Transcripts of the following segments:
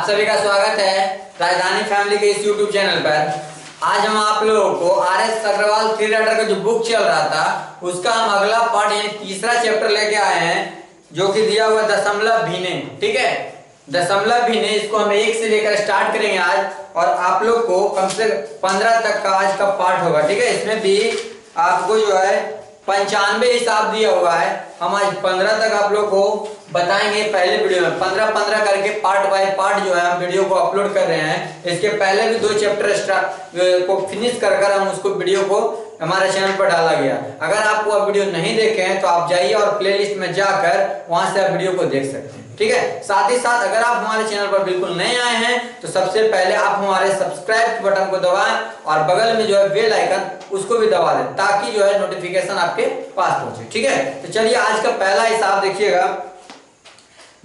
सभी का स्वागत है राजधानी फैमिली के इस YouTube चैनल पर। आज हम आप लोगों को RS अग्रवाल थ्री राइटर का जो बुक चल रहा था उसका हम अगला पार्ट यानी तीसरा चैप्टर लेके आए हैं, जो कि दिया हुआ दशमलव भिन्ने। ठीक है, दशमलव भिन्ने इसको हम 1 से लेकर स्टार्ट करेंगे आज, और आप लोग को कम से 15 तक का आज का पार्ट होगा। ठीक है, इसमें भी आपको जो है 95 हिसाब दिया हुआ है। हम आज 15 तक आप लोग को बताएंगे। पहले वीडियो में 15-15 करके पार्ट बाय पार्ट जो है हम वीडियो को अपलोड कर रहे हैं। इसके पहले भी 2 चैप्टर को फिनिश कर हम उसको वीडियो को हमारे चैनल पर डाला गया। अगर आप वो वीडियो नहीं देखे हैं तो आप जाइए और प्लेलिस्ट में जाकर वहां से आप वीडियो को देख सकते हैं। ठीक है, साथ ही साथ अगर आप हमारे चैनल पर बिल्कुल नए आए हैं तो सबसे पहले आप हमारे सब्सक्राइब बटन को दबाएं और बगल में जो है बेल आइकन उसको भी दबा दें, ताकि जो है नोटिफिकेशन आपके पास पहुंचे। ठीक है, तो चलिए आज का पहला हिसाब देखिएगा।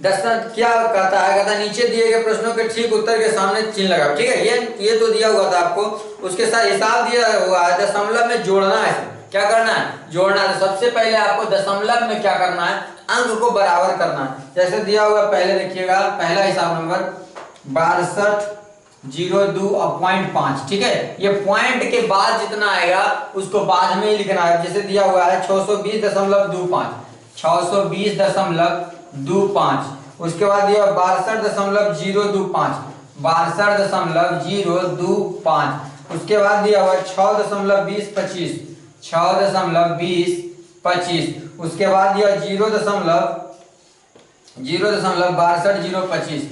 क्या कहता है, नीचे दिए गए प्रश्नों के ठीक उत्तर के सामने चिन्ह लगाओ। ठीक है, ये तो दिया हुआ था आपको, उसके साथ हिसाब दिया हुआ है। दशमलव में जोड़ना है, क्या करना है, जोड़ना है। सबसे पहले आपको दशमलव में क्या करना है, अंक को बराबर करना है। जैसे दिया हुआ पहले देखिएगा, पहला हिसाब नंबर 6202.5। ठीक है, ये पॉइंट के बाद जितना आएगा उसको बाद में ही लिखना है। जैसे दिया हुआ है 620.25, 620.25। उसके बाद दिया 62.025, 62.025। उसके बाद दिया हुआ 6.2025, 6.2025। उसके बाद दिया 0.62.025,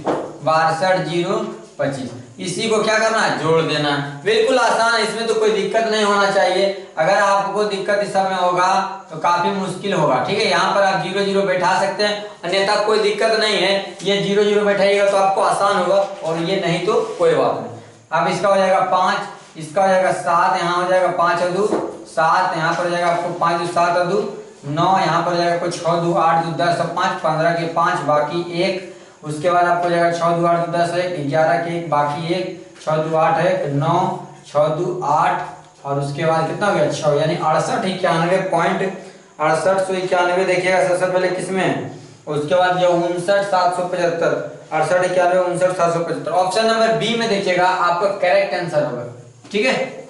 62.025। इसी को क्या करना है, जोड़ देना। बिल्कुल आसान है, इसमें तो कोई दिक्कत नहीं होना चाहिए। अगर आपको दिक्कत इस समय होगा तो काफी मुश्किल होगा। ठीक है, यहाँ पर आप 0-0 बैठा सकते हैं, अन्यथा कोई दिक्कत नहीं है। ये 0-0 बैठाइएगा तो आपको आसान होगा, और ये नहीं तो कोई बात नहीं। अब इसका हो जाएगा 5, इसका हो जाएगा 7, यहाँ हो जाएगा 5 और 2 7, यहाँ पर हो जाएगा आपको 5 2 7 और 2 9, यहाँ पर हो जाएगा 6 2 8 2 10 और 5, 15 के 5 बाकी 1। उसके बाद आपको जाएगा 6 2 8 2 10 1, 11 के 1 बाकी 1, 6 2 8 1 9, 6 2 8, और उसके बाद कितना हो गया 6, यानी 6891.6891 देखिएगा सबसे पहले किसमें। उसके बाद जो 59,775, 6891.59,775 ऑप्शन नंबर बी में देखिएगा आपका करेक्ट आंसर होगा। ठीक है,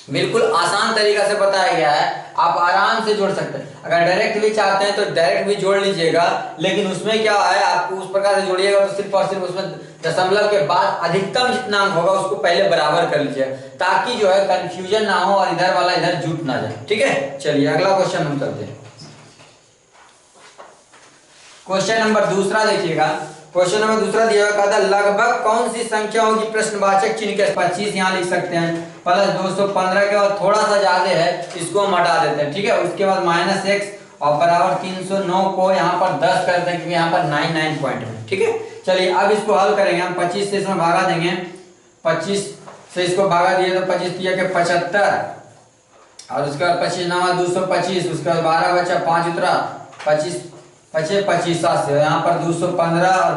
बिल्कुल आसान तरीका से बताया गया है, आप आराम से जोड़ सकते हैं। अगर डायरेक्ट भी चाहते हैं तो डायरेक्ट भी जोड़ लीजिएगा, लेकिन उसमें क्या है, आपको उस प्रकार से जोड़िएगा तो सिर्फ और सिर्फ उसमें दशमलव के बाद अधिकतम जितना अंक होगा उसको पहले बराबर कर लीजिए, ताकि जो है कंफ्यूजन ना हो और इधर वाला इधर जुट ना जाए। ठीक है, चलिए अगला क्वेश्चन हम करते हैं। क्वेश्चन नंबर दूसरा देखिएगा। क्वेश्चन नंबर दूसरा दिया हुआ था, लगभग कौन सी संख्या होगी प्रश्नवाचक चिन्ह के 25 यहाँ लिख सकते हैं, प्लस 215 के बाद थोड़ा सा ज्यादा है इसको हम हटा देते हैं। ठीक है, उसके बाद -x और बराबर 309 को यहाँ पर 10 कर दें, क्योंकि यहाँ पर 99 पॉइंट है। ठीक है, चलिए अब इसको हल करेंगे हम। 25 से इसमें भागा देंगे, 25 से इसको भागा दिए तो 25 दिया के 75, और उसके बाद 25 9 225, उसके बाद 12 बचा 5 उतरा 25 25 7 से यहाँ पर 215 और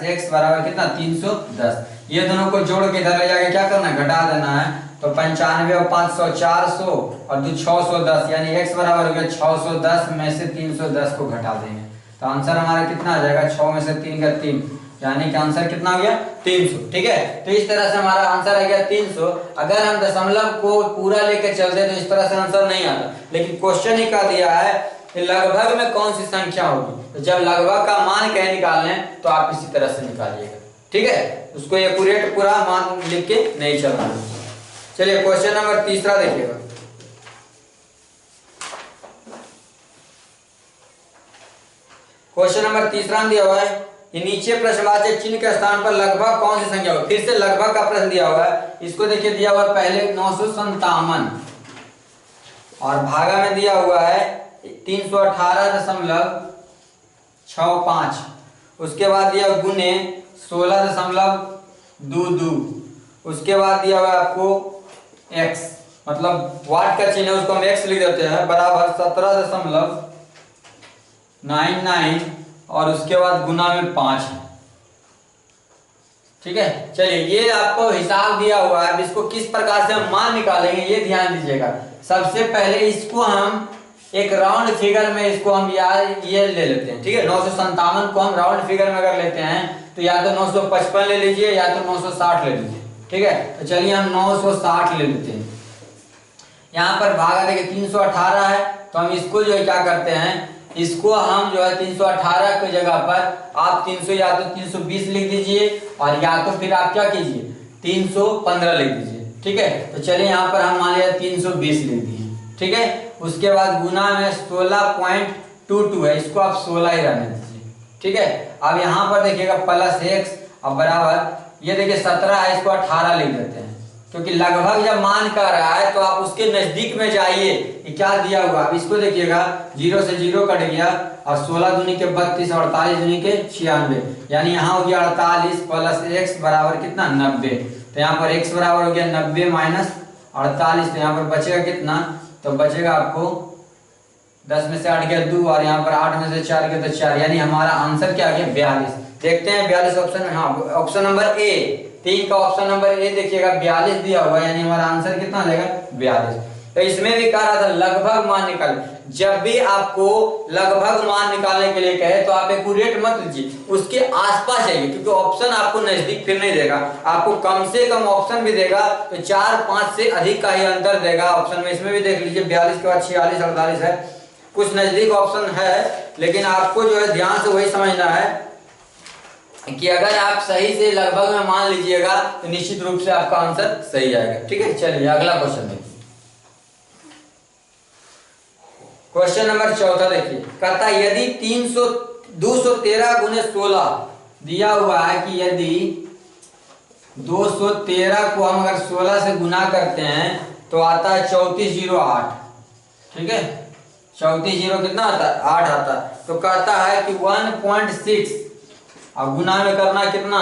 -x बराबर कितना 310। ये दोनों को जोड़ के इधर ले जाके क्या करना है, घटा देना है। तो 95 और 500 400 और 2 610, यानी x बराबर हो गया 610 में से 310 को घटा देंगे तो आंसर हमारा कितना आ जाएगा, 6 में से 3 का 3, यानी कि आंसर कितना हो गया 300। ठीक है, तो इस तरह से हमारा आंसर आ गया 300। अगर हम दशमलव को पूरा लेके चलते तो इस तरह से आंसर नहीं आता, लेकिन क्वेश्चन ही का दिया है लगभग में कौन सी संख्या होगी, तो जब लगभग का मान कहे निकालने तो आप इसी तरह से निकालिएगा। ठीक है, उसको एक्यूरेट पूरा मान लिख के नहीं चलना। चलिए क्वेश्चन नंबर तीसरा देखिएगा। क्वेश्चन नंबर तीसरा दिया हुआ है, ये नीचे प्रश्नवाचक चिन्ह के स्थान पर लगभग कौन सी संख्या होगी। फिर से लगभग का प्रश्न दिया हुआ है, इसको देखिए दिया हुआ है पहले 957 और भागा में दिया हुआ है 318.65। उसके बाद दिया गुने 16.22। उसके बाद दिया हुआ आपको x, मतलब वाट का चिन्ह है उसको हम x लिख देते हैं, बराबर 17.99 और उसके बाद गुना में 5 है। ठीक है, चलिए ये आपको हिसाब दिया हुआ है। अब इसको किस प्रकार से हम मान निकालेंगे ये ध्यान दीजिएगा। सबसे पहले इसको हम एक राउंड फिगर में इसको हम यार ये ले लेते हैं। ठीक है, 957 को हम राउंड फिगर में अगर लेते हैं तो या तो 955 ले लीजिए या तो 960 ले लीजिए। ठीक है, तो चलिए हम 960 ले लेते हैं। यहाँ पर भागा देखिए 318 है, तो हम इसको जो है क्या करते हैं, इसको हम जो है 318 की जगह पर आप 300 या तो 320 लिख दीजिए और या तो फिर आप क्या कीजिए 315 लिख दीजिए। ठीक है, तो चलिए यहाँ पर हम मान लिया 320 लिख दिए। ठीक है, उसके बाद गुना में 16.22 है, इसको आप 16 ही रहने दीजिए। ठीक है, अब यहाँ पर देखिएगा प्लस x और बराबर ये देखिए 17 है, इसको 18 लिख देते हैं क्योंकि लगभग जब मान कर रहा है तो आप उसके नजदीक में जाइए कि क्या दिया हुआ। अब इसको देखिएगा 0 से 0 कट गया और 16 दूनी के 32 और 48 दूनी के 96, यानी यहाँ हो गया 48 प्लस x बराबर कितना 90। तो यहाँ पर x बराबर हो गया 90 माइनस 48, तो यहाँ पर बचेगा कितना, तो बचेगा आपको 10 में से 8 गया 2 और यहाँ पर 8 में से 4 गया तो 4, यानी हमारा आंसर क्या आ गया 42। देखते हैं 42 ऑप्शन, हाँ ऑप्शन नंबर ए, 3 का ऑप्शन नंबर ए देखिएगा 42 दिया हुआ है, यानी हमारा आंसर कितना आ जाएगा 42। तो इसमें भी कह रहा था लगभग मान निकाल, जब भी आपको लगभग मान निकालने के लिए कहे तो आप एक्यूरेट मत लीजिए, उसके आसपास जाइए क्योंकि ऑप्शन आपको नजदीक फिर नहीं देगा, आपको कम से कम ऑप्शन भी देगा तो 4-5 से अधिक का ही अंतर देगा ऑप्शन में। इसमें भी देख लीजिए 42 के बाद 46 48 है, कुछ नजदीक ऑप्शन है, लेकिन आपको जो है ध्यान से वही समझना है कि अगर आप सही से लगभग में मान लीजिएगा तो निश्चित रूप से आपका आंसर सही आएगा। ठीक है, चलिए अगला क्वेश्चन देखिए। क्वेश्चन नंबर 14 देखिए, कहता यदि 213 गुने 16 दिया हुआ है कि यदि 213 को हम अगर 16 से गुना करते हैं तो आता है 3408। ठीक है, 34 कितना आता है 8 आता है। तो कहता है कि 1.6 अब गुना में करना कितना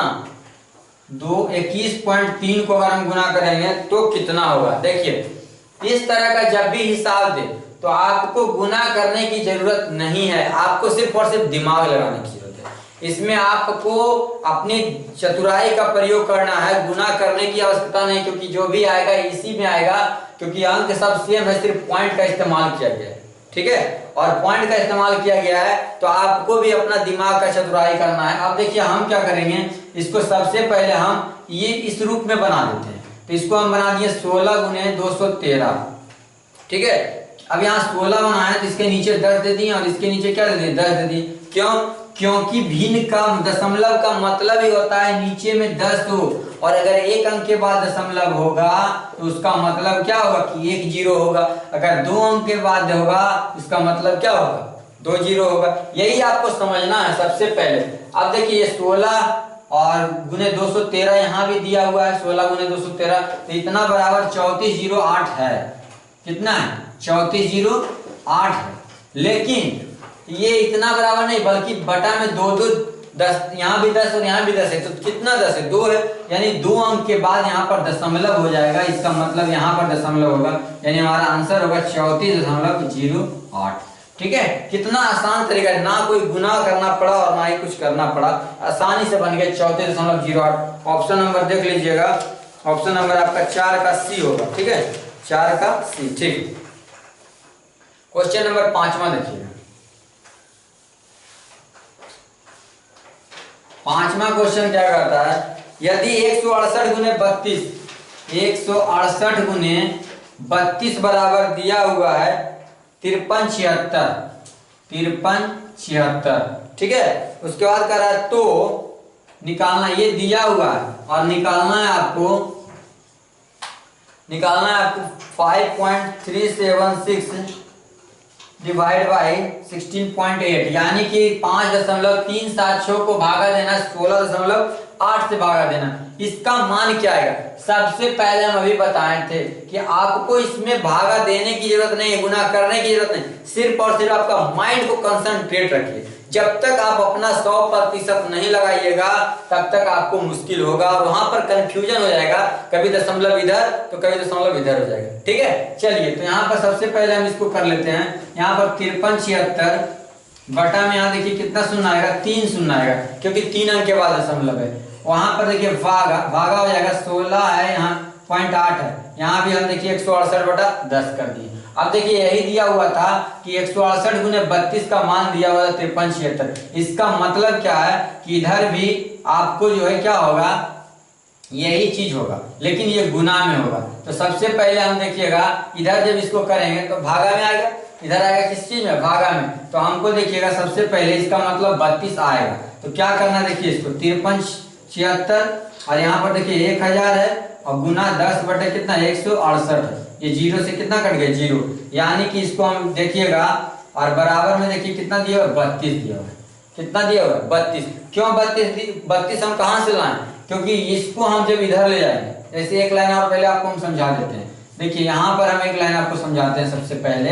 21.3 को अगर हम गुना करेंगे तो कितना होगा। देखिए इस तरह का जब भी हिसाब दे तो आपको गुना करने की जरूरत नहीं है, आपको सिर्फ और सिर्फ दिमाग लगाने की जरूरत है। इसमें आपको अपनी चतुराई का प्रयोग करना है, गुना करने की आवश्यकता नहीं, क्योंकि जो भी आएगा इसी में आएगा, क्योंकि अंक सब सेम है, सिर्फ पॉइंट का इस्तेमाल किया गया है। ठीक है, और पॉइंट का इस्तेमाल किया गया है तो आपको भी अपना दिमाग का चतुराई करना है। अब देखिए हम क्या करेंगे, इसको सबसे पहले हम ये इस रूप में बना देते हैं। तो इसको हम बना दिए 16 गुने 213। ठीक है, अब यहाँ 16 बनाया तो इसके नीचे 10 दे दिए और इसके नीचे क्या दे दिए 10 दे दिए। क्यों, क्योंकि भिन्न का दशमलव का मतलब ही होता है नीचे में 10 हो, और अगर एक अंक के बाद दशमलव होगा तो उसका मतलब क्या होगा कि 1 0 होगा, अगर 2 अंक के बाद होगा उसका मतलब क्या होगा 2 0 होगा। यही आपको समझना है सबसे पहले। अब देखिए 16 और गुने 213 यहाँ भी दिया हुआ है, 16 गुने 213 तो इतना बराबर 3408 है। कितना है 3408 है, लेकिन ये इतना बराबर नहीं बल्कि बटा में 2 2 10, यहाँ भी 10 और यहाँ भी 10 है, तो कितना 10 है 2 है, यानी 2 अंक के बाद यहाँ पर दशमलव हो जाएगा, इसका मतलब यहाँ पर दशमलव होगा, यानी हमारा आंसर होगा 34.08। ठीक है, कितना आसान तरीका है, ना कोई गुना करना पड़ा और ना ही कुछ करना पड़ा, आसानी से बन गया 34.08। ऑप्शन नंबर देख लीजिएगा, ऑप्शन नंबर आपका 4 का सी होगा। ठीक है, 4 का सी। ठीक, क्वेश्चन नंबर 5वां देखिएगा। 5वां क्वेश्चन क्या कहता है, यदि 168 गुने 32 168 गुने 32 बराबर दिया हुआ है 5376। ठीक है, उसके बाद कह रहा है तो निकालना, ये दिया हुआ है और निकालना है आपको 5.376 डिवाइड बाई 16.8, यानी कि 5.376 को भागा देना 16.8 से भागा देना। इसका मान क्या आएगा, सबसे पहले हम अभी बताए थे कि आपको इसमें भागा देने की जरूरत नहीं है, गुना करने की जरूरत नहीं, सिर्फ और सिर्फ आपका माइंड को कंसंट्रेट रखिए। जब तक आप अपना 100% नहीं लगाइएगा तब तक आपको मुश्किल होगा और वहां पर कंफ्यूजन हो जाएगा, कभी दशमलव इधर तो कभी दशमलव इधर हो जाएगा। ठीक है, चलिए तो यहाँ पर सबसे पहले हम इसको कर लेते हैं। यहाँ पर 5376 बटा में यहाँ देखिए कितना शून्य आएगा 3 शून्य आएगा, क्योंकि 3 अंक के बाद दशमलव है। वहां पर देखिए भागा हो जाएगा, 16 है यहाँ 0.8 है, यहाँ भी हम देखिए 168/10 कर दिए। अब देखिए यही दिया हुआ था कि 168 गुने 32 का मान दिया हुआ था 5376। इसका मतलब क्या है कि इधर भी आपको जो है क्या होगा, यही चीज होगा, लेकिन ये गुना में होगा। तो सबसे पहले हम देखिएगा इधर जब इसको करेंगे तो भागा में आएगा, इधर आएगा किस चीज में, भागा में। तो हमको देखिएगा सबसे पहले इसका मतलब 32 आएगा। तो क्या करना, देखिए इसको 5376 और यहाँ पर देखिए 1000 है और गुना 10 बटे कितना 168 है। ये जीरो से कितना कट गया, जीरो, यानी कि इसको हम देखिएगा और बराबर में देखिए कितना दिया हुआ, 32 दिया हुआ है। कितना दिया हुआ, 32। क्यों 32 हम कहाँ से लाएं, क्योंकि इसको हम जब इधर ले जाएंगे, जैसे एक लाइन और पहले आपको हम समझा देते हैं। देखिए यहाँ पर हम एक लाइन आपको समझाते हैं सबसे पहले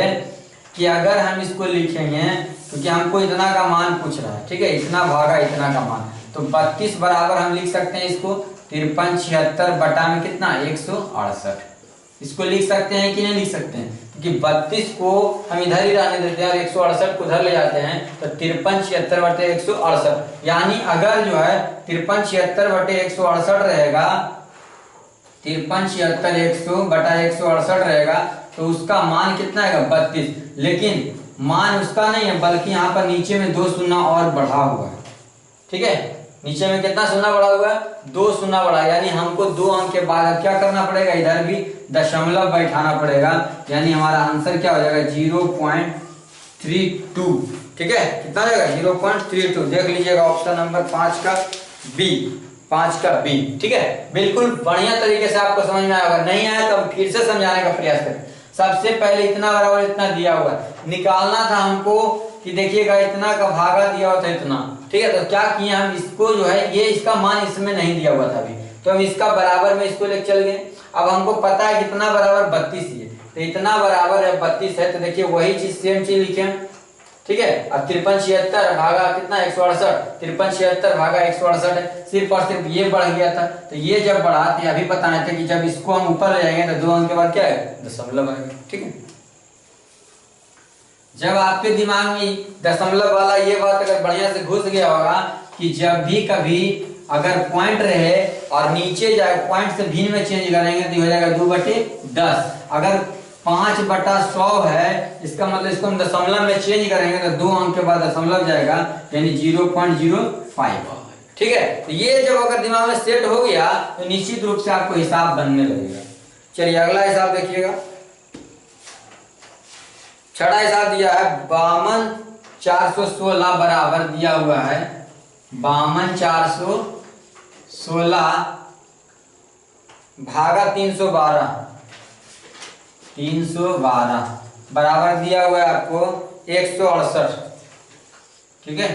कि अगर हम इसको लिखेंगे, क्योंकि हमको इतना का मान पूछ रहा है, ठीक है, इतना भागा इतना का मान, तो 32 बराबर हम लिख सकते हैं इसको 5376 बटा में कितना 168। इसको लिख सकते हैं कि नहीं लिख सकते हैं, क्योंकि 32 को हम इधर ही रहने देते हैं और 168 को उधर ले जाते हैं, तो 5376 बटे 168, यानी अगर जो है 5376 बटे 168 रहेगा, 5376 बटा 168 रहेगा, तो उसका मान कितना आएगा 32। लेकिन मान उसका नहीं है, बल्कि यहाँ पर नीचे में 2 शून्य और बढ़ा हुआ है, ठीक है, नीचे में कितना शून्य बढ़ा हुआ है, 2 शून्य बढ़ा, यानी हमको 2 अंक के बाद क्या करना पड़ेगा, इधर भी दशमलव बैठाना पड़ेगा, यानी हमारा आंसर क्या हो जाएगा 0.32, ठीक है, कितना हो जाएगा 0.32। देख लीजिएगा ऑप्शन नंबर 5 का बी, 5 का बी, ठीक है। बिल्कुल बढ़िया तरीके से आपको समझ में आएगा, नहीं आया तो हम फिर से समझाने का प्रयास करें। सबसे पहले इतना बराबर इतना दिया हुआ है, निकालना था हमको कि देखिएगा इतना का भागा दिया हुआ था इतना, ठीक है। तो क्या किए हम, इसको जो है ये इसका मान इसमें नहीं दिया हुआ था अभी, तो हम इसका बराबर में इसको ले चल गए। अब हमको पता है कितना बराबर 32 है, तो इतना बराबर है 32 है, तो देखिए वही चीज सेम चीज लिखे, ठीक है। अब 5376 भागा कितना 168, 5376 भागा 168 है, सिर्फ और सिर्फ ये बढ़ गया था। तो ये जब बढ़ा तो अभी बताए थे कि जब इसको हम ऊपर ले जाएंगे तो 2 अंक के बाद क्या है, दशमलव आएगा, ठीक है। जब आपके दिमाग में दशमलव वाला ये बात अगर बढ़िया से घुस गया होगा कि जब भी कभी अगर पॉइंट रहे और नीचे जाए पॉइंट से भिन्न में चेंज करेंगे तो हो जाएगा 2/10। अगर 5/100 है, इसका मतलब इसको हम दशमलव में चेंज करेंगे तो 2 अंक के बाद दशमलव जाएगा, यानी 0.05, ठीक है। तो ये जब अगर दिमाग में सेट हो गया तो निश्चित रूप से आपको हिसाब बनने लगेगा। चलिए अगला हिसाब देखिएगा, छठा हिसाब दिया है 52416 बराबर दिया हुआ है 52416 भागा 312 बराबर दिया हुआ है आपको 168, ठीक है।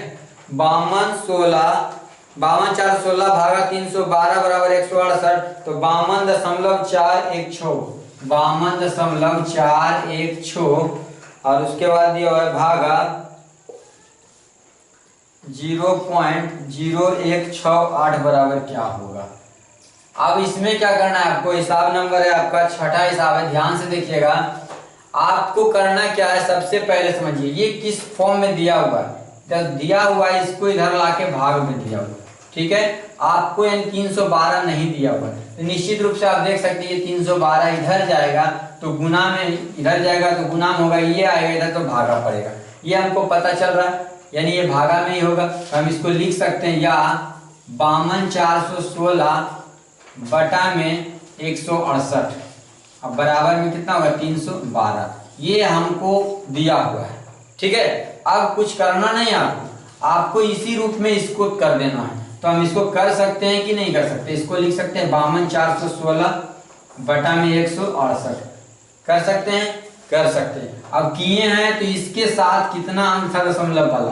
52416 भागा 312 बराबर 168, तो 52.416, 52.416 और उसके बाद दिया हुआ है भागा 0.0168 बराबर क्या होगा। अब इसमें क्या करना है आपको, हिसाब नंबर है आपका छठा हिसाब है, ध्यान से देखिएगा। आपको करना क्या है, सबसे पहले समझिए ये किस फॉर्म में दिया हुआ है। तो दिया हुआ है इसको इधर लाके भाग में दिया हुआ है, ठीक है। आपको यानी 312 नहीं दिया हुआ है, तो निश्चित रूप से आप देख सकते हैं 312 इधर जाएगा तो गुना में, इधर जाएगा तो गुना में होगा, ये आएगा इधर तो भागा पड़ेगा, ये हमको पता चल रहा है, यानी ये भागा में ही होगा। तो हम इसको लिख सकते हैं या 52416 बटा में 168, अब बराबर में कितना होगा 312, ये हमको दिया हुआ है, ठीक है। अब कुछ करना नहीं आपको इसी रूप में इसको कर देना है। तो हम इसको कर सकते हैं कि नहीं कर सकते, इसको लिख सकते हैं 52416 बटा में 168, कर सकते हैं, कर सकते हैं। अब किए हैं तो इसके साथ कितना अंक था दशमलव वाला,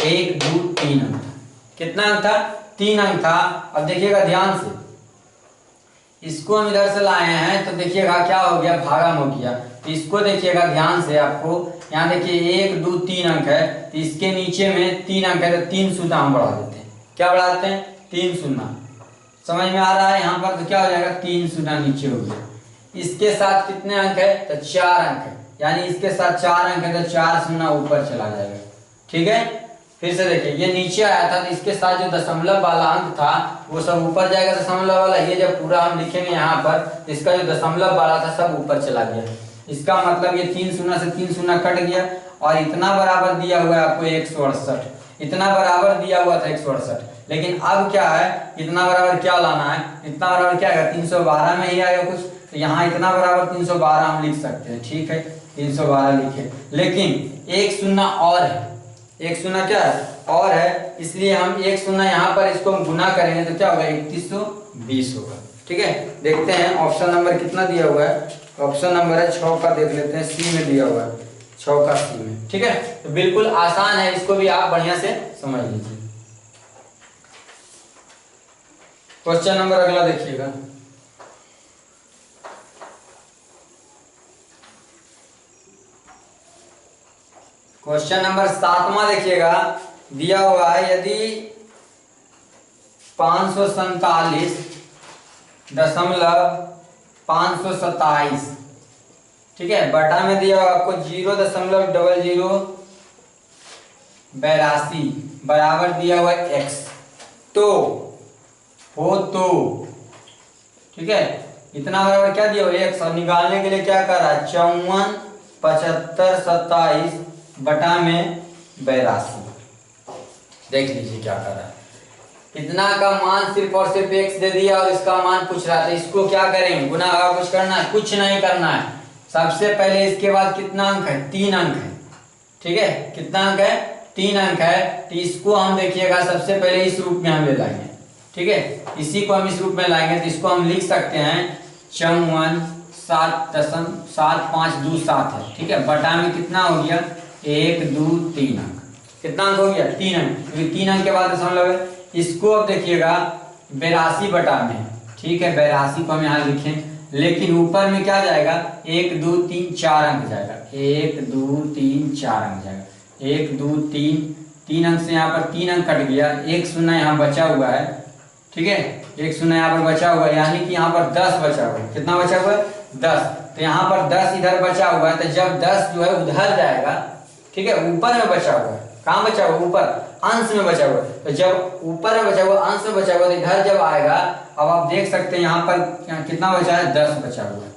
1 2 3 अंक था, कितना अंक था 3 अंक था। अब देखिएगा ध्यान से, इसको हम इधर से लाए हैं तो देखिएगा क्या हो गया, भागा में हो गया। तो इसको देखिएगा ध्यान से, आपको यहाँ देखिए 1 2 3 अंक है, तो इसके नीचे में 3 अंक है, तो 3 शून्य हम बढ़ा देते हैं। क्या बढ़ाते हैं, 3 शून्य, समझ में आ रहा है। यहाँ पर तो क्या हो जाएगा 3 शून्य नीचे हो गया। इसके साथ कितने अंक है, तो 4 अंक है, यानी इसके साथ 4 अंक है तो 4 शून्य ऊपर चला जाएगा, ठीक है। फिर से देखिए ये नीचे आया था तो इसके साथ जो दशमलव वाला अंक था वो सब ऊपर जाएगा, दशमलव वाला। ये जब पूरा हम लिखेंगे यहाँ पर, इसका जो दशमलव वाला था सब ऊपर चला गया। इसका मतलब ये 3 शून्य से 3 शून्य कट गया और इतना बराबर दिया हुआ है आपको 168, इतना बराबर दिया हुआ था 168। लेकिन अब क्या है, इतना बराबर क्या लाना है, इतना बराबर क्या है 312 में ही आएगा कुछ, तो यहाँ इतना बराबर 312 हम लिख सकते हैं। ठीक है 312 लिखे, लेकिन एक शून्य और है, एक शून्य क्या है और है, इसलिए हम एक शून्य यहाँ पर इसको हम गुना करेंगे तो क्या होगा 3120 होगा। ठीक है देखते हैं ऑप्शन नंबर कितना दिया हुआ है, ऑप्शन नंबर है 6 का, देख लेते हैं सी में दिया हुआ है, 6 का सी में। ठीक है तो बिल्कुल आसान है, इसको भी आप बढ़िया से समझ लीजिए। क्वेश्चन नंबर अगला देखिएगा, क्वेश्चन नंबर 7वां देखिएगा, दिया हुआ है यदि 547.527, ठीक है, बटा में दिया हुआ आपको 0.0082 बराबर दिया हुआ x, तो हो तो ठीक है इतना बराबर क्या दिया हुआ x, और निकालने के लिए क्या कर रहा है 54 75 27 बटा में 82। देख लीजिए क्या कर रहा है, इतना का मान सिर्फ और सिर्फ x दे दिया और इसका मान पूछ रहा था, इसको क्या करेंगे गुना भागा कुछ करना है, कुछ नहीं करना है। सबसे पहले इसके बाद कितना अंक है 3 अंक है, ठीक है कितना अंक है 3 अंक है, तो इसको हम देखिएगा सबसे पहले इस रूप में हम ले लाएंगे। ठीक है इसी को हम इस रूप में लाएंगे तो इसको हम लिख सकते हैं 54.7527 है। ठीक है बटा में कितना हो गया 1 2 3 अंक, कितना अंक हो गया 3 अंक, क्योंकि 3 अंक के बाद दशमलव है। इसको अब देखिएगा 82 बटा में, ठीक है 82 को हम यहाँ लिखें, लेकिन ऊपर में क्या जाएगा 1 2 3 4 अंक जाएगा, 1 2 3 4 अंक जाएगा, 1 2 3 अंक से यहाँ पर 3 अंक कट गया, एक शून्य यहाँ बचा हुआ है। ठीक है एक शून्य यहाँ पर बचा हुआ है, यानी कि यहाँ पर 10 बचा हुआ है, कितना बचा हुआ है 10, तो यहाँ पर 10 इधर बचा हुआ है, तो जब 10 जो है उधर जाएगा, ठीक है ऊपर में बचा हुआ है, कहाँ बचा हुआ ऊपर अंश में बचा हुआ है, तो जब ऊपर में बचा हुआ अंश में बचा हुआ तो इधर जब आएगा, अब आप देख सकते हैं यहाँ पर कितना बचा है 10 बचा हुआ है।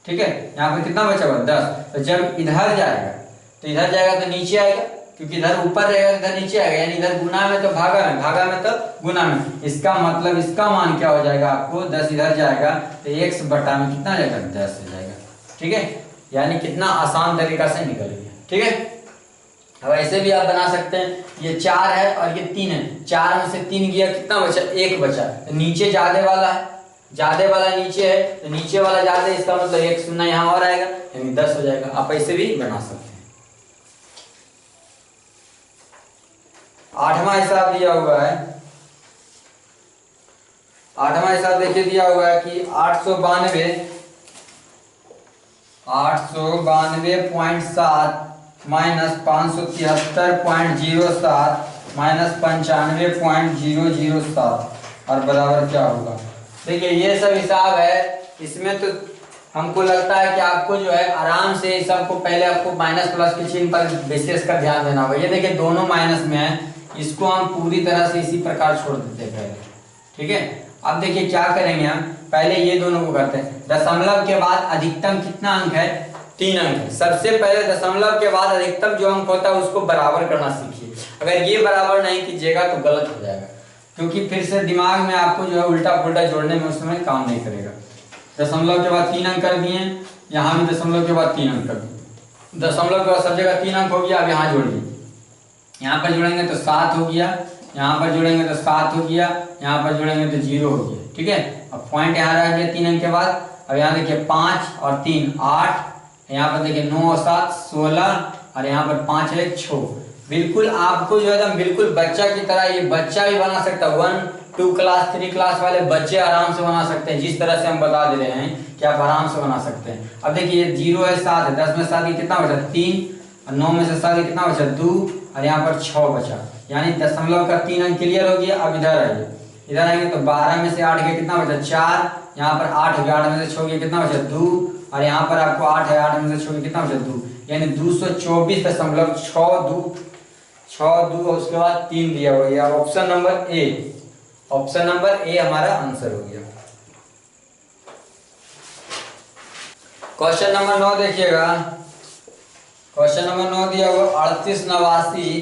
ठीक है यहाँ पर कितना बचा हुआ है 10, तो जब इधर जाएगा तो इधर जाएगा तो नीचे आएगा, क्योंकि इधर ऊपर रहेगा इधर नीचे आएगा, यानी इधर गुना में तो भागा में, भागा में तो गुना में। इसका मतलब इसका मान क्या हो जाएगा आपको 10 इधर जाएगा तो x बटा में कितना जाएगा 10 हो जाएगा। ठीक है यानी कितना आसान तरीका से निकल गया। ठीक है अब ऐसे भी आप बना सकते हैं, ये 4 है और ये 3 है, 4 में से 3 गया कितना बचा 1 बचा, तो नीचे ज्यादा वाला है, ज्यादा वाला नीचे है तो नीचे वाला ज्यादा, इसका मतलब 1 शून्य यहाँ और आएगा यानी 10 हो जाएगा। आप ऐसे भी बना सकते हैं। 8वां हिसाब दिया हुआ है, 8वां हिसाब देखिए दिया हुआ है कि 892.7 माइनस 573.07 माइनस 95.007 और बराबर क्या होगा। देखिए ये सब हिसाब है, इसमें तो हमको लगता है कि आपको जो है आराम से सबको पहले आपको माइनस प्लस के चिन्ह पर विशेष कर ध्यान देना होगा। ये देखिए दोनों माइनस में है, इसको हम पूरी तरह से इसी प्रकार छोड़ देते हैं पहले। ठीक है अब देखिए क्या करेंगे हम, पहले ये दोनों को करते हैं। दशमलव के बाद अधिकतम कितना अंक है 3 अंक है। सबसे पहले दशमलव के बाद अधिकतम जो अंक होता है उसको बराबर करना सीखिए। अगर ये बराबर नहीं कीजिएगा तो गलत हो जाएगा, क्योंकि फिर से दिमाग में आपको जो है उल्टा पुल्टा जोड़ने में उस समय काम नहीं करेगा। दशमलव के बाद 3 अंक कर दिए, यहाँ भी दशमलव के बाद 3 अंक कर दिए, दशमलव के बाद सब जगह 3 अंक हो गया। अब यहाँ जोड़िए, यहाँ पर जोड़ेंगे तो 7 हो गया, यहाँ पर जोड़ेंगे तो 7 हो गया, यहाँ पर जोड़ेंगे तो 0 हो गया। ठीक है अब पॉइंट यहाँ रह गया 3 अंक के बाद। अब यहाँ देखिए 5 और 3 8, यहाँ पर देखिए 9 और 7 16 और यहाँ पर 5 है 6। बिल्कुल आपको जो है बिल्कुल बच्चा की तरह, ये बच्चा भी बना सकता है, 1 2 क्लास 3 क्लास वाले बच्चे आराम से बना सकते हैं, जिस तरह से हम बता दे रहे हैं कि आप आराम से बना सकते हैं। अब देखिए 0 है 7 है, 10 में 7 कितना बचा 3, 9 में से 7 कितना बचा 2 और यहाँ पर 6 बचा, यानी दशमलव का 3 अंक क्लियर हो गया। अब इधर आइए, इधर आएंगे तो 12 में से 8 गया कितना बचा 4, यहाँ पर 8 हो गया, 8 में से 6 गया कितना बचा 2 और यहाँ पर आपको 8 है, 8 में से 6 गया कितना बचा 2, यानी 224.62 उसके बाद 3 दिया हुआ है। Option number A, option number A हमारा आंसर हो गया। क्वेश्चन नंबर 9 देखिएगा। क्वेश्चन नंबर 9 दिया हुआ 3889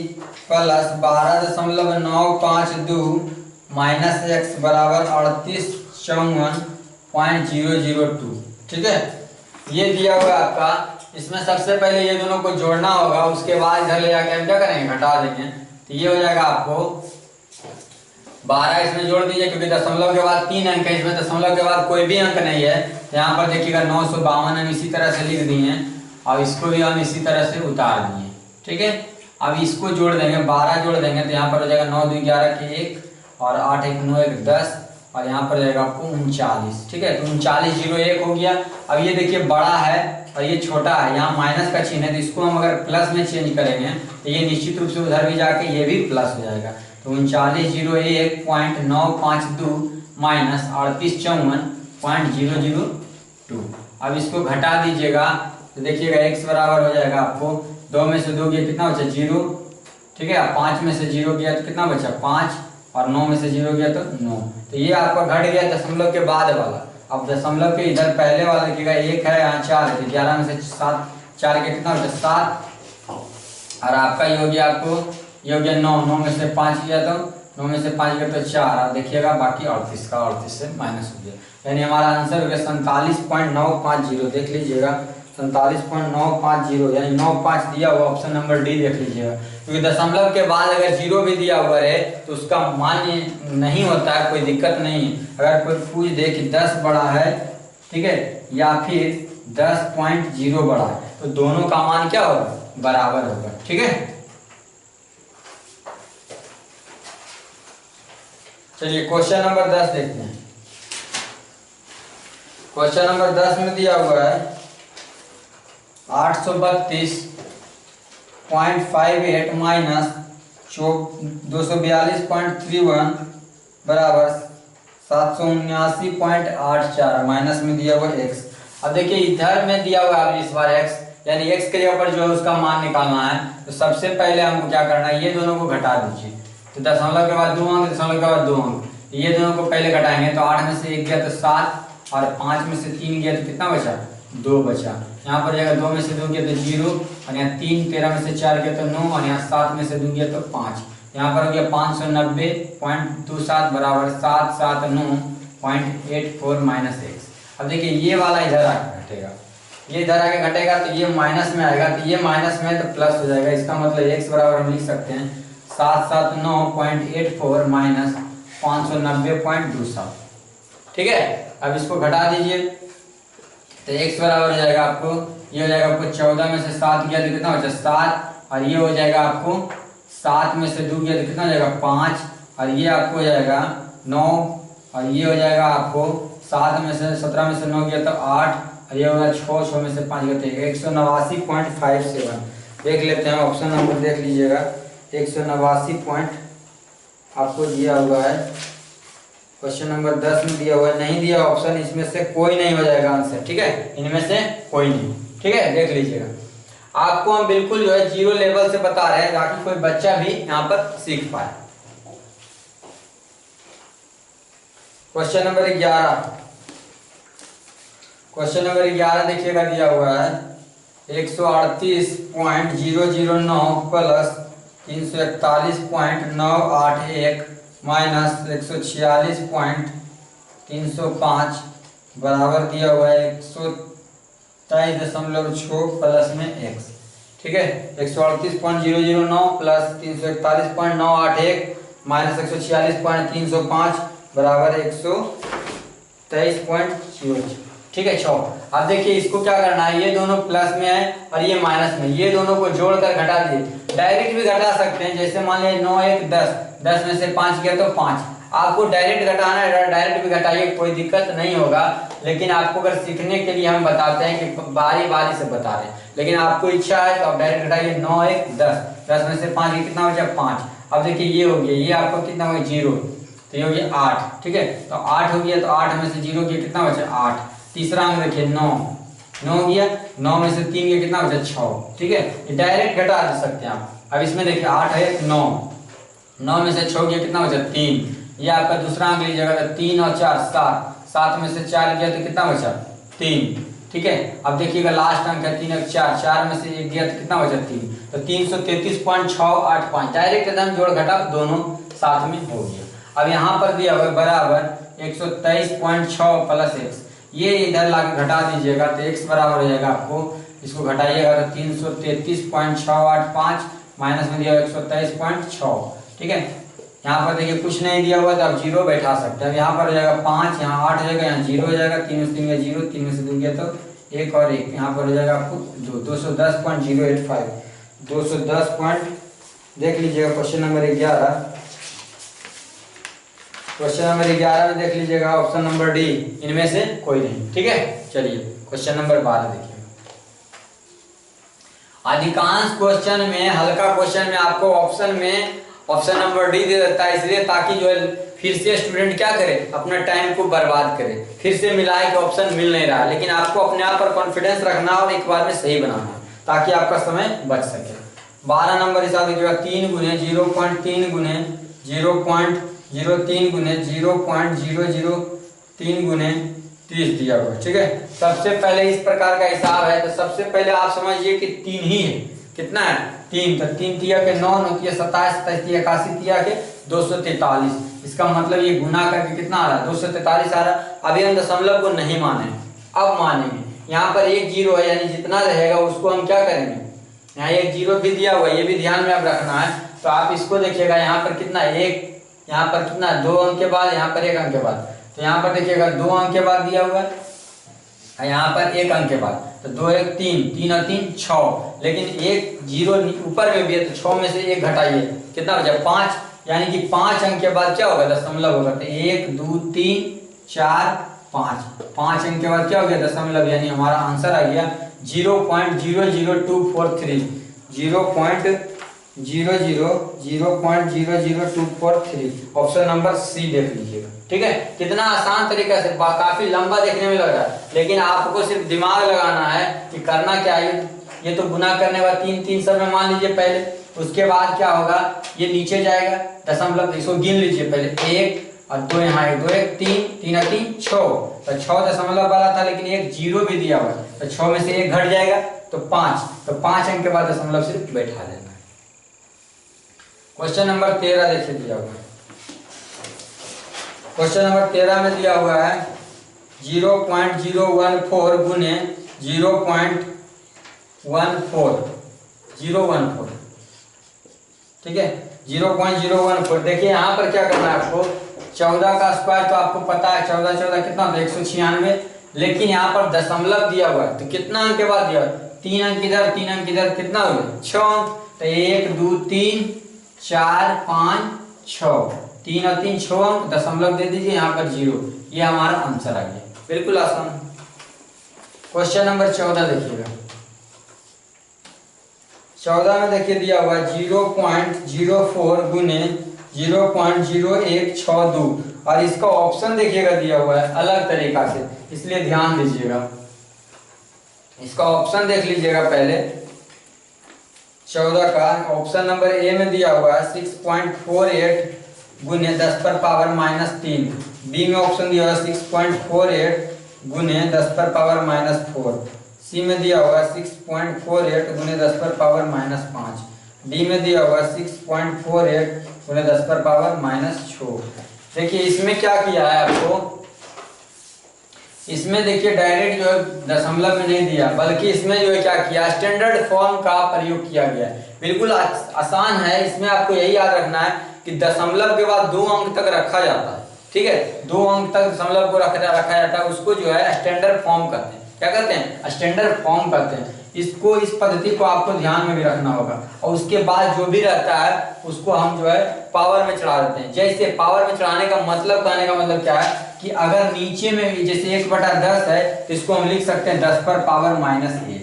प्लस 12.952 माइनस एक्स बराबर 3854.002। ठीक है, ये दिया हुआ आपका। इसमें सबसे पहले ये दोनों को जोड़ना होगा, उसके बाद इधर ले जाके हम क्या करेंगे, घटा देंगे। तो ये हो जाएगा आपको 12 इसमें जोड़ दीजिए, क्योंकि दशमलव के बाद 3 अंक है, इसमें दशमलव के बाद कोई भी अंक नहीं है। यहाँ पर देखिएगा 952 हम इसी तरह से लिख दिए हैं, और इसको भी हम इसी तरह से उतार दिए। ठीक है, अब इसको जोड़ देंगे, 12 जोड़ देंगे तो यहाँ पर हो जाएगा 9 2 11 के 1 और 8 1 9 1 10 और यहाँ पर जाएगा आपको 39। ठीक है, तो 3901 हो गया। अब ये देखिए बड़ा है और ये छोटा है, यहाँ माइनस का चिन्ह है, तो इसको हम अगर प्लस में चेंज करेंगे तो ये निश्चित रूप से उधर भी जाके ये भी प्लस हो जाएगा। तो 3901.952 माइनस 3854.002। अब इसको घटा दीजिएगा तो देखिएगा x बराबर हो जाएगा आपको 2 में से 2 गया कितना बचा 0। ठीक है, 5 में से 0 गया तो कितना बचा 5 और 9 में से 0 गया तो 9। तो ये आपका घट गया दशमलव के बाद वाला। अब दशमलव के इधर पहले वाला देखिएगा 1 है, यहाँ 4 है, तो 11 में से 7 4 के कितना बचा 7 और आपका ये हो गया आपको ये हो गया 9 9 में से 5 गया तो 9 में से 5 गया तो 4 और देखिएगा बाकी 38 का 38 से माइनस हो गया, यानी हमारा आंसर हो गया 47.950। देख लीजिएगा 47.950, यानी 95 दिया हुआ, ऑप्शन नंबर डी देख लीजिएगा। क्योंकि दशमलव के बाद अगर 0 भी दिया हुआ है तो उसका मान्य नहीं होता है, कोई दिक्कत नहीं है। अगर कोई पूछ दे कि 10 बड़ा है, ठीक है, या फिर 10.0 बड़ा है, तो दोनों का मान क्या होगा, बराबर होगा। ठीक है, चलिए क्वेश्चन नंबर 10 देखते हैं। क्वेश्चन नंबर 10 में दिया हुआ है 832.58 माइनस 242.31 बराबर 779.84 माइनस में दिया हुआ x। अब देखिए इधर में दिया हुआ है इस बार x, यानी x के जगह पर जो है उसका मान निकालना है। तो सबसे पहले हमको क्या करना है, ये दोनों को घटा दीजिए। तो दशमलव के बाद 2 अंक, दशमलव के बाद 2 अंक, ये दोनों को पहले घटाएंगे। तो 8 में से 1 गया तो 7 और 5 में से 3 गया तो कितना बचा 2 बचा। यहाँ पर जाएगा 2 में से 2 गया तो 0 और यहाँ 3 13 में से 4 गया तो 9 और यहाँ 7 में से 2 गया तो 5। यहाँ पर हो गया 590.27 बराबर 779.84 माइनस x। अब देखिए ये वाला इधर आके घटेगा, ये इधर आके घटेगा तो ये माइनस में आएगा, तो ये माइनस में तो प्लस हो जाएगा। इसका मतलब x बराबर हम लिख सकते हैं 779.84 माइनस 590.27। ठीक है, अब इसको घटा दीजिए तो x बराबर हो जाएगा आपको, ये हो जाएगा आपको 14 में से 7 गया तो कितना बचा 7 और ये हो जाएगा आपको 7 में से 2 गया तो कितना हो जाएगा 5 और ये आपको हो जाएगा 9 और ये हो जाएगा आपको 7 में से 17 में से 9 गया तो 8 और ये होगा 6 में से 5 गया तो 189.57। देख लेते हैं, ऑप्शन नंबर देख लीजिएगा 189 पॉइंट आपको दिया हुआ है। क्वेश्चन नंबर 10 में दिया हुआ है, नहीं दिया ऑप्शन, इसमें से कोई नहीं हो जाएगा आंसर। ठीक है, इनमें से कोई नहीं। ठीक है, देख लीजिएगा, आपको हम बिल्कुल जो है 0 लेवल से बता रहे हैं ताकि कोई बच्चा भी यहाँ पर सीख पाए। क्वेश्चन नंबर 11, क्वेश्चन नंबर 11 देखिएगा दिया हुआ है 138.009 प्लस 341.981 माइनस 146.305 बराबर दिया हुआ है 123.6 प्लस में x। ठीक है, 138.009 प्लस 341.981 माइनस 146.305 बराबर 123.0। ठीक है 6। अब देखिए इसको क्या करना है, ये दोनों प्लस में है और ये माइनस में, ये दोनों को जोड़कर घटा दिए। डायरेक्ट भी घटा सकते हैं, जैसे मान लीजिए 9 1 10, 10 में से 5 गया तो 5। आपको डायरेक्ट घटाना है, डायरेक्ट भी घटाइए, कोई दिक्कत नहीं होगा। लेकिन आपको अगर सीखने के लिए हम बताते हैं कि बारी बारी से बता रहे हैं, लेकिन आपको इच्छा है तो आप डायरेक्ट घटाइए। 9 1 10, 10 में से 5 कितना बचा 5। अब देखिए ये हो गया, ये आपको कितना हो गया 0, तो ये हो गया 8। ठीक है, तो 8 हो गया, तो 8 में से 0 गया कितना बचा 8। तीसरा अंक देखिए 9 गया, 9 में से 3 गया कितना बचा 6। ठीक है, ये डायरेक्ट घटा दे सकते हैं आप। अब इसमें देखिए 8 है 9, 9 में से 6 गया कितना बचा 3। ये आपका दूसरा अंक लीजिएगा, तो 3 और 4 7, 7 में से 4 गया तो कितना बचा 3। ठीक है। अब देखिएगा लास्ट अंक है 3 और 4, 4 में से 1 गया तो कितना बचा 3, तो 333.685 डायरेक्ट एकदम जोड़ घटा दोनों साथ में हो गया। अब यहाँ पर दिया हुआ बराबर 123.6 प्लस x, ये इधर लाके घटा दीजिएगा तो x बराबर हो जाएगा आपको, इसको घटाइएगा तो 333.685 माइनस में दिया 123.6, ठीक है। यहाँ पर देखिए कुछ नहीं दिया हुआ तो आप जीरो बैठा सकते हैं। अब यहाँ पर हो जाएगा 5, यहाँ 8 हो जाएगा, यहाँ 0 हो जाएगा, 3 में से 3 0, 3 में से 2 गया तो 1 और 1, यहाँ पर हो जाएगा आपको 210.085, 210 देख लीजिएगा। क्वेश्चन नंबर 11, क्वेश्चन नंबर 11 में देख लीजिएगा ऑप्शन नंबर डी, इनमें से कोई नहीं, ठीक है। चलिए क्वेश्चन नंबर 12 देखिए। अधिकांश क्वेश्चन में, हल्का क्वेश्चन में आपको ऑप्शन नंबर डी दे देता है, इसलिए ताकि जो है फिर से स्टूडेंट क्या करे, अपना टाइम को बर्बाद करे, फिर से मिलाए कि ऑप्शन मिल नहीं रहा। लेकिन आपको अपने आप पर कॉन्फिडेंस रखना और एक बार में सही बनाना ताकि आपका समय बच सके। 12 नंबर हिसाब देखिएगा 3 गुने 0.3 गुने 0.03 गुने 0.003 गुने 30 दिया हुआ है, ठीक है। सबसे पहले इस प्रकार का हिसाब है तो सबसे पहले आप समझिए कि 3 ही है, कितना है 3, तो 3 तिया के 9, 9 तिया 27, 27 तिया 81 तिया के 243, इसका मतलब ये गुना करके कितना आ रहा है 243 आ रहा। अभी हम दशमलव को नहीं माने, अब मानेंगे। यहाँ पर 1 0 है, यानी जितना रहेगा उसको हम क्या करेंगे, यहाँ 1 0 भी दिया हुआ है, ये भी ध्यान में अब रखना है। तो आप इसको देखिएगा, यहाँ पर कितना 1, यहाँ पर कितना 2 अंक के बाद, यहाँ पर 1 अंक के बाद, तो यहाँ पर देखिएगा 2 अंक के बाद दिया हुआ है, यहाँ पर 1 अंक के बाद, तो 2 1 3, 3 और 3 6, लेकिन 1 0 ऊपर में भी है तो 6 में से 1 घटाइए, कितना बचा 5, यानी कि 5 अंक के बाद क्या होगा दशमलव होगा, तो 1 2 3 4 5, 5 अंक के बाद क्या हो गया दशमलव, यानी हमारा आंसर आ गया 0.00243, 0.00243, ऑप्शन नंबर सी देख लीजिएगा, ठीक है। कितना आसान तरीका से, काफी लंबा देखने में लग रहा है, लेकिन आपको सिर्फ दिमाग लगाना है कि करना क्या है। ये तो गुना करने के बाद 3 3 सब में मान लीजिए पहले, उसके बाद क्या होगा ये नीचे जाएगा दशमलव, इसको गिन लीजिए पहले 1 और 2, यहाँ 1 2 1 3, 3 और 3 6, तो 6 दशमलव वाला था लेकिन 1 0 भी दिया हुआ, तो 6 में से 1 घट जाएगा तो 5, तो 5 अंक के बाद दशमलव सिर्फ बैठा देना है। क्वेश्चन नंबर 13 देखिए दिया हुआ है। क्वेश्चन नंबर 13 में दिया हुआ है 0.014 गुने 0.014, ठीक है 0.014। देखिए यहाँ पर क्या करना है आपको, 14 का स्क्वायर तो आपको पता है 14 14 कितना होता है 196, लेकिन यहाँ पर दशमलव दिया हुआ है तो कितना अंक के बाद दिया हुआ है, 3 अंक इधर 3 अंक इधर, कितना हो गया 6 अंक, तो 1 2 3 4 5 6, 3 और 3 6 अंक, दशमलव दे दीजिए यहाँ पर 0, ये हमारा आंसर आ गया, बिल्कुल आसान। क्वेश्चन नंबर 14 देखिएगा। 14 में देखिए दिया हुआ 0.04 गुने 0.0162, और इसका ऑप्शन देखिएगा दिया हुआ है अलग तरीका से, इसलिए ध्यान दीजिएगा। इसका ऑप्शन देख लीजिएगा पहले 14 का ऑप्शन नंबर ए में दिया हुआ है 6.48 गुने 10 पर पावर -3, बी में ऑप्शन दिया हुआ 6.48 गुने 10 पर पावर -4, सी में दिया हुआ 6.48 गुने 10 पर पावर -5, डी में दिया हुआ 6.48 गुने 10 पर पावर -6। देखिए इसमें क्या किया है आपको, इसमें देखिए डायरेक्ट जो है दशमलव में नहीं दिया, बल्कि इसमें जो है क्या किया स्टैंडर्ड फॉर्म का प्रयोग किया गया है। बिल्कुल आसान है, इसमें आपको यही याद रखना है कि दशमलव के बाद 2 अंक तक रखा जाता है, ठीक है 2 अंक तक दशमलव को रखा जाता है, उसको जो है स्टैंडर्ड फॉर्म कहते हैं। क्या कहते हैं स्टैंडर्ड फॉर्म कहते हैं। इसको, इस पद्धति को आपको ध्यान में भी रखना होगा, और उसके बाद जो भी रहता है उसको हम जो है पावर में चढ़ा देते हैं। जैसे पावर में चढ़ाने का मतलब, कहने का मतलब क्या है कि अगर नीचे में भी जैसे 1/10 है तो इसको हम लिख सकते हैं 10 पर पावर -1,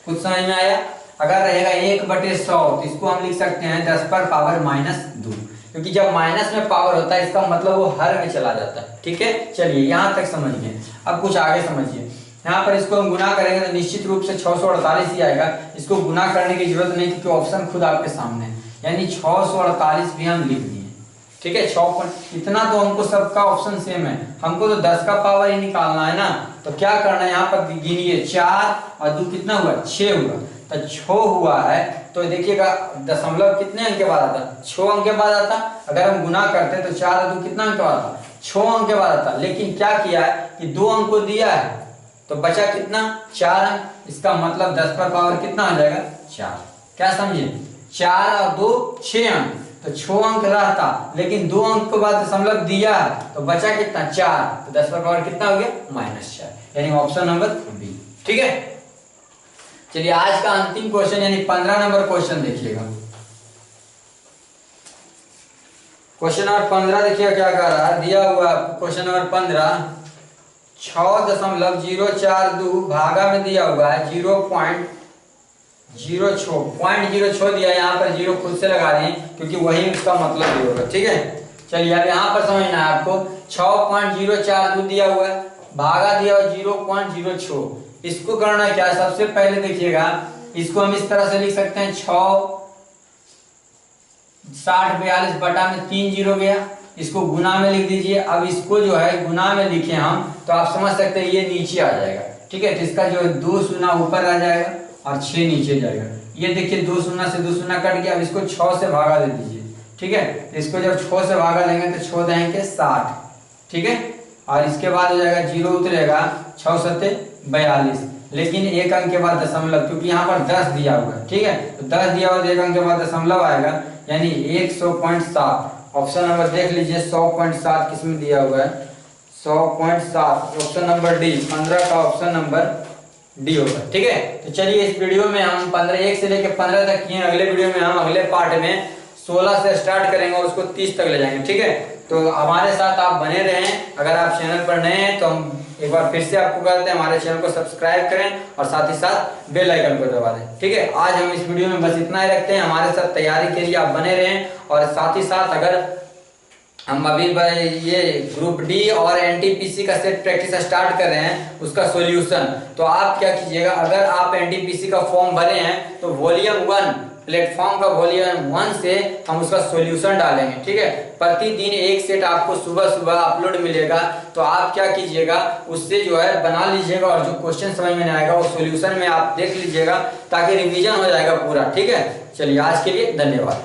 कुछ समझ में आया। अगर रहेगा 1/100 तो इसको हम लिख सकते हैं 10 पर पावर -2, क्योंकि जब माइनस में पावर होता है इसका मतलब वो हर में चला जाता है, ठीक है। चलिए यहाँ तक समझिए, अब कुछ आगे समझिए। यहाँ पर इसको हम गुना करेंगे तो निश्चित रूप से 648 ही आएगा, इसको गुना करने की जरूरत नहीं क्योंकि ऑप्शन खुद आपके सामने है, यानी 648 भी हम लिख दिए, ठीक है। 6 इतना तो हमको सबका ऑप्शन सेम है, हमको तो 10 का पावर ही निकालना है ना, तो क्या करना है, यहाँ पर गिनिए 4 और 2 कितना हुआ, 6 हुआ। तो 6 हुआ है तो देखिएगा दशमलव कितने अंक के बाद आता, 6 अंक के बाद आता। अगर हम गुना करते तो 4 और 2 कितना अंक के बाद आता, 6 अंक के बाद आता। लेकिन क्या किया है कि 2 अंक को दिया है तो बचा कितना, 4 अंक। इसका मतलब 10 पर पावर कितना आ जाएगा, 4। क्या समझे, 4 और 2 6 अंक, तो 6 अंक रहता लेकिन 2 अंक के बाद दशमलव दिया है तो बचा कितना, 4। तो 10 पर पावर कितना हो गया, -4, यानी ऑप्शन नंबर बी। ठीक है, चलिए आज का अंतिम क्वेश्चन यानी 15 नंबर क्वेश्चन देखिएगा। क्वेश्चन नंबर 15 देखिएगा क्या कह रहा है, दिया हुआ क्वेश्चन नंबर 15 6.042 भागा में दिया हुआ है 0.06 दिया है। यहाँ पर 0 खुद से लगा रहे हैं क्योंकि वही उसका मतलब भी होगा। ठीक है, चलिए अब यहाँ पर समझना है आपको, 6.042 दिया हुआ है, भागा दिया हुआ 0.06। इसको करना क्या है, सबसे पहले देखिएगा इसको हम इस तरह से लिख सकते हैं 6 60 42 बटा में 3 0 गया, इसको गुना में लिख दीजिए। अब इसको जो है गुना में लिखे हम तो आप समझ सकते हैं ये नीचे आ जाएगा। ठीक है, तो इसका जो है 2 शून्य ऊपर आ जाएगा और 6 नीचे जाएगा। ये देखिए 2 शून्य से 2 शून्य कट गया। अब इसको 6 से भागा दे दीजिए। ठीक है, तो इसको जब 6 से भागा देंगे तो 6 देंगे 60। ठीक है, और इसके बाद हो जाएगा 0 उतरेगा 6 7 42, लेकिन 1 अंक के बाद दशमलव, क्योंकि यहाँ पर 10 दिया हुआ है। ठीक है, तो 10 दिया हुआ तो 1 अंक के बाद दशमलव आएगा यानी 100.7। ऑप्शन नंबर देख लीजिए 100.7 किसमें दिया हुआ है, 100.7 ऑप्शन नंबर डी, 15 का ऑप्शन नंबर डी होगा। ठीक है, तो चलिए इस वीडियो में हम 1 से लेकर 15 तक किए। अगले वीडियो में हम अगले पार्ट में 16 से स्टार्ट करेंगे और उसको 30 तक ले जाएंगे। ठीक है, तो हमारे साथ आप बने रहें। अगर आप चैनल पर नए हैं तो हम एक बार फिर से आपको कहते हैं हमारे चैनल को सब्सक्राइब करें और साथ ही साथ बेल आइकन को दबा दें। ठीक है, आज हम इस वीडियो में बस इतना ही रखते हैं। हमारे साथ तैयारी के लिए आप बने रहें और साथ ही साथ अगर हम अभी ये ग्रुप डी और एनटीपीसी का सेट प्रैक्टिस स्टार्ट कर रहे हैं उसका सॉल्यूशन, तो आप क्या कीजिएगा, अगर आप एनटीपीसी का फॉर्म भरे हैं तो वॉल्यूम 1 प्लेटफॉर्म का वॉल्यूम 1 से हम उसका सॉल्यूशन डालेंगे। ठीक है, प्रतिदिन एक सेट आपको सुबह सुबह अपलोड मिलेगा, तो आप क्या कीजिएगा उससे जो है बना लीजिएगा और जो क्वेश्चन समझ में नहीं आएगा वो सॉल्यूशन में आप देख लीजिएगा ताकि रिवीजन हो जाएगा पूरा। ठीक है, चलिए आज के लिए धन्यवाद।